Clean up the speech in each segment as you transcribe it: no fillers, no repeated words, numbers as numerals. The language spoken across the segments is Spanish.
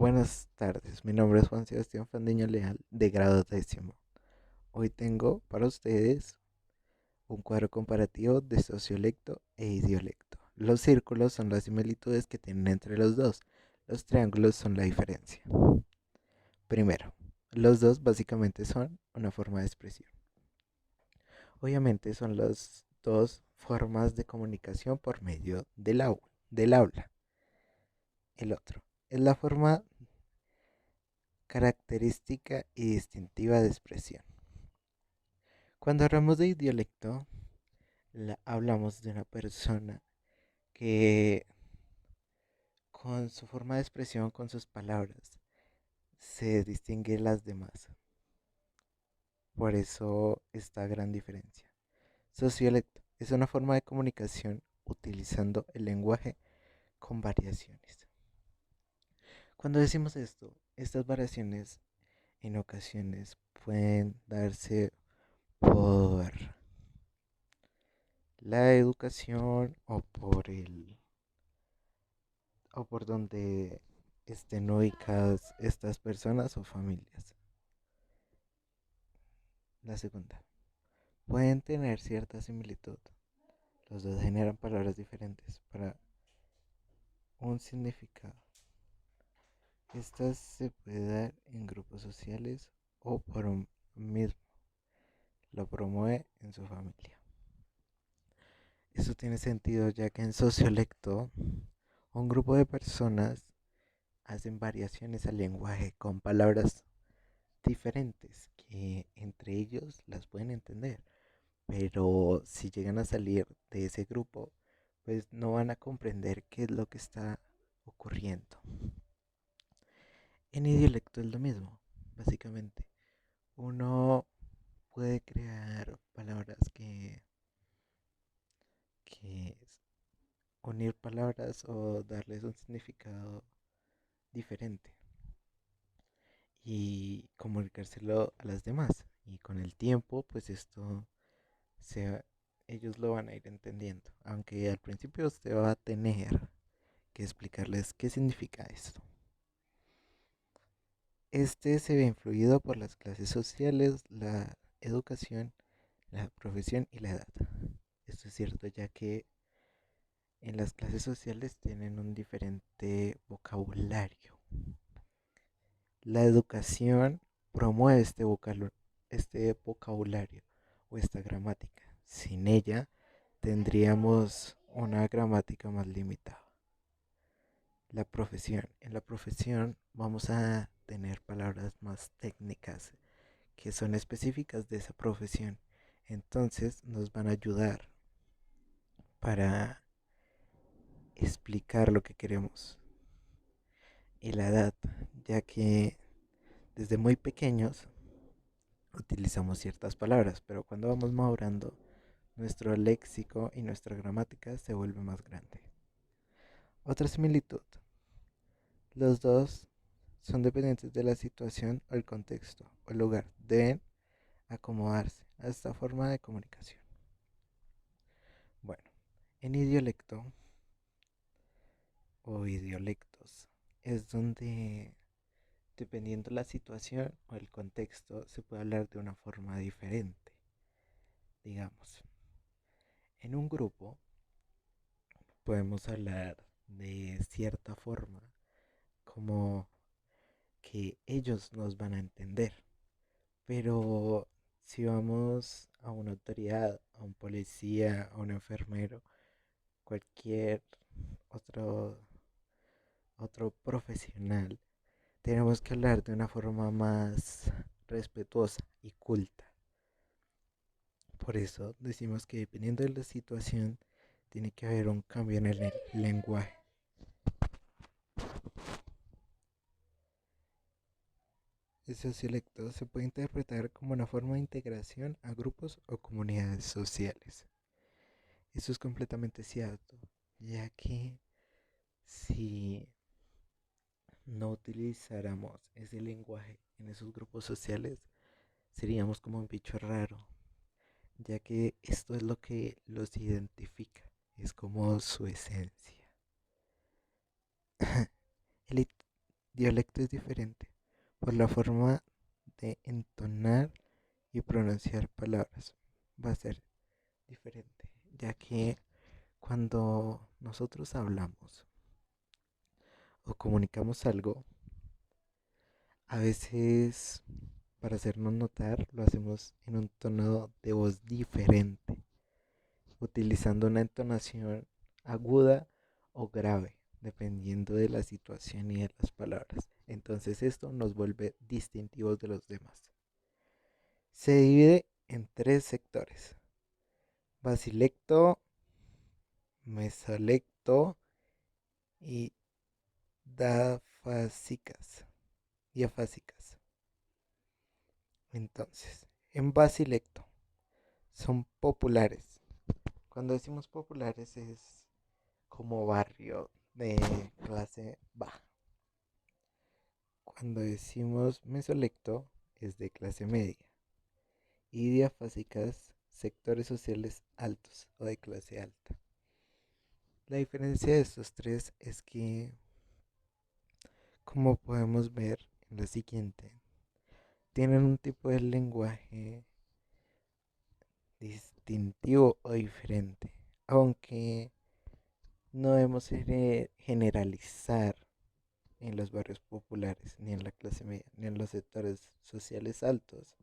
Buenas tardes, mi nombre es Juan Sebastián Fandiño Leal, de grado décimo. Hoy tengo para ustedes un cuadro comparativo de sociolecto e idiolecto. Los círculos son las similitudes que tienen entre los dos, los triángulos son la diferencia. Primero, los dos básicamente son una forma de expresión. Obviamente son las dos formas de comunicación por medio del aula. El otro es la forma característica y distintiva de expresión. Cuando hablamos de idiolecto, hablamos de una persona que con su forma de expresión, con sus palabras, se distingue de las demás. Por eso esta gran diferencia. Sociolecto es una forma de comunicación utilizando el lenguaje con variaciones. Cuando decimos esto, estas variaciones en ocasiones pueden darse por la educación o por donde estén ubicadas estas personas o familias. La segunda, pueden tener cierta similitud. Los dos generan palabras diferentes para un significado. Estas se puede dar en grupos sociales o por un mismo. Lo promueve en su familia. Eso tiene sentido ya que en sociolecto un grupo de personas hacen variaciones al lenguaje con palabras diferentes que entre ellos las pueden entender, pero si llegan a salir de ese grupo, pues no van a comprender qué es lo que está ocurriendo. En idiolecto es lo mismo, básicamente. Uno puede crear palabras que unir palabras o darles un significado diferente y comunicárselo a las demás. Y con el tiempo, pues se, ellos lo van a ir entendiendo. Aunque al principio usted va a tener que explicarles qué significa esto. Este se ve influido por las clases sociales, la educación, la profesión y la edad. Esto es cierto ya que en las clases sociales tienen un diferente vocabulario. La educación promueve este vocabulario o esta gramática. Sin ella tendríamos una gramática más limitada. La profesión. En la profesión vamos a tener palabras más técnicas que son específicas de esa profesión. Entonces nos van a ayudar para explicar lo que queremos. Y la edad, ya que desde muy pequeños utilizamos ciertas palabras, pero cuando vamos madurando, nuestro léxico y nuestra gramática se vuelve más grande. Otra similitud. Los dos son dependientes de la situación o el contexto o el lugar. Deben acomodarse a esta forma de comunicación. Bueno, en idiolecto o idiolectos es donde, dependiendo la situación o el contexto, se puede hablar de una forma diferente. Digamos, en un grupo podemos hablar de cierta forma como que ellos nos van a entender. Pero si vamos a una autoridad, a un policía, a un enfermero, cualquier otro, otro profesional, tenemos que hablar de una forma más respetuosa y culta. Por eso decimos que dependiendo de la situación, tiene que haber un cambio en el lenguaje. El sociolecto se puede interpretar como una forma de integración a grupos o comunidades sociales. Eso es completamente cierto, ya que si no utilizáramos ese lenguaje en esos grupos sociales, seríamos como un bicho raro, ya que esto es lo que los identifica, es como su esencia. El, Dialecto es diferente por la forma de entonar y pronunciar palabras. Va a ser diferente, ya que cuando nosotros hablamos o comunicamos algo, a veces para hacernos notar lo hacemos en un tono de voz diferente, utilizando una entonación aguda o grave, dependiendo de la situación y de las palabras. Entonces esto nos vuelve distintivos de los demás. Se divide en tres sectores: basilecto, mesolecto y diafásicas. Diafásicas. Entonces, en basilecto son populares. Cuando decimos populares es como barrio de clase baja. Cuando decimos mesolecto es de clase media. Y diafásicas, sectores sociales altos o de clase alta. La diferencia de estos tres es que, como podemos ver en la siguiente, tienen un tipo de lenguaje distintivo o diferente, aunque no debemos generalizar en los barrios populares, ni en la clase media, ni en los sectores sociales altos.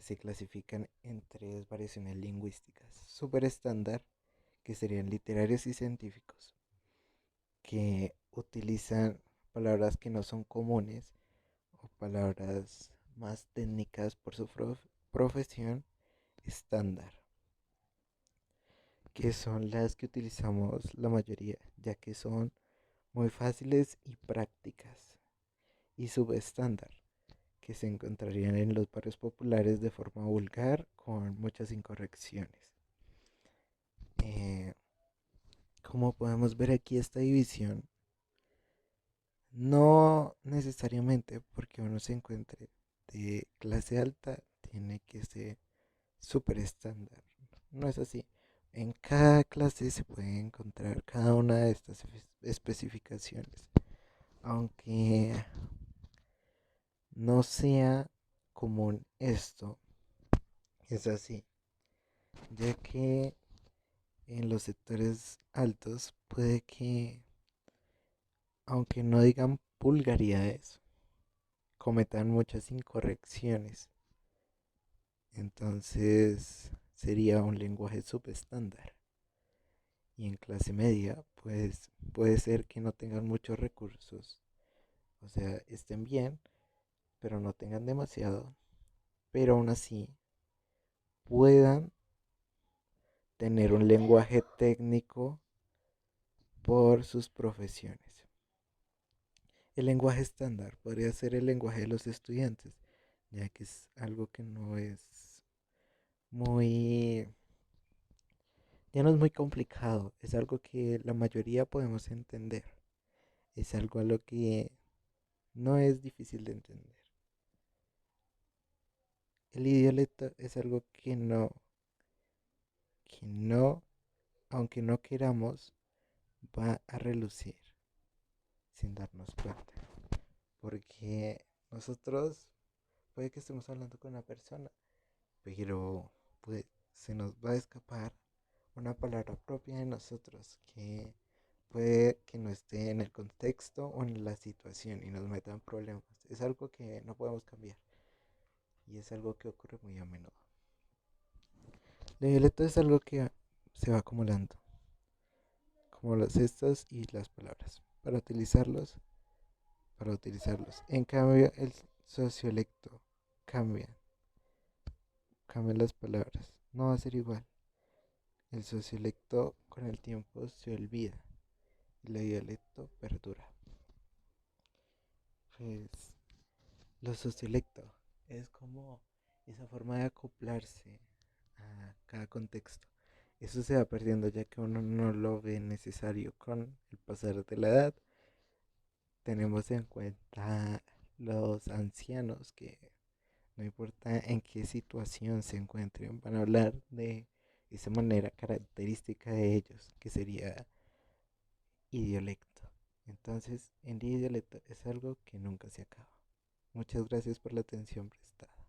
Se clasifican en tres variaciones lingüísticas: super estándar, que serían literarios y científicos, que utilizan palabras que no son comunes o palabras más técnicas por su profesión; estándar, que son las que utilizamos la mayoría, ya que son muy fáciles y prácticas; y subestándar, que se encontrarían en los barrios populares de forma vulgar con muchas incorrecciones. Eh, Como podemos ver aquí, esta división no necesariamente porque uno se encuentre de clase alta tiene que ser súper estándar. No es así. En cada clase se puede encontrar cada una de estas especificaciones, aunque no sea común esto. Es así, ya que en los sectores altos puede que, aunque no digan vulgaridades, cometan muchas incorrecciones. Entonces sería un lenguaje subestándar. Y en clase media, pues puede ser que no tengan muchos recursos. O sea, estén bien, pero no tengan demasiado. Pero aún así puedan tener un lenguaje técnico por sus profesiones. El lenguaje estándar podría ser el lenguaje de los estudiantes, ya que es algo que no es muy, ya no es muy complicado, es algo que la mayoría podemos entender, es algo a lo que no es difícil de entender. El idiolecto es algo que no, aunque no queramos, va a relucir sin darnos cuenta, porque nosotros puede que estemos hablando con una persona, pero pues se nos va a escapar una palabra propia de nosotros que puede que no esté en el contexto o en la situación y nos meta en problemas. Es algo que no podemos cambiar y es algo que ocurre muy a menudo. El dialecto es algo que se va acumulando, como los gestos y las palabras, para utilizarlos. En cambio, el sociolecto cambia, cambian las palabras. No va a ser igual. El sociolecto con el tiempo se olvida y el dialecto perdura. Pues lo sociolecto es como esa forma de acoplarse a cada contexto. Eso se va perdiendo ya que uno no lo ve necesario con el pasar de la edad. Tenemos en cuenta los ancianos que no importa en qué situación se encuentren, van a hablar de esa manera característica de ellos, que sería idiolecto. Entonces, en Día es algo que nunca se acaba. Muchas gracias por la atención prestada.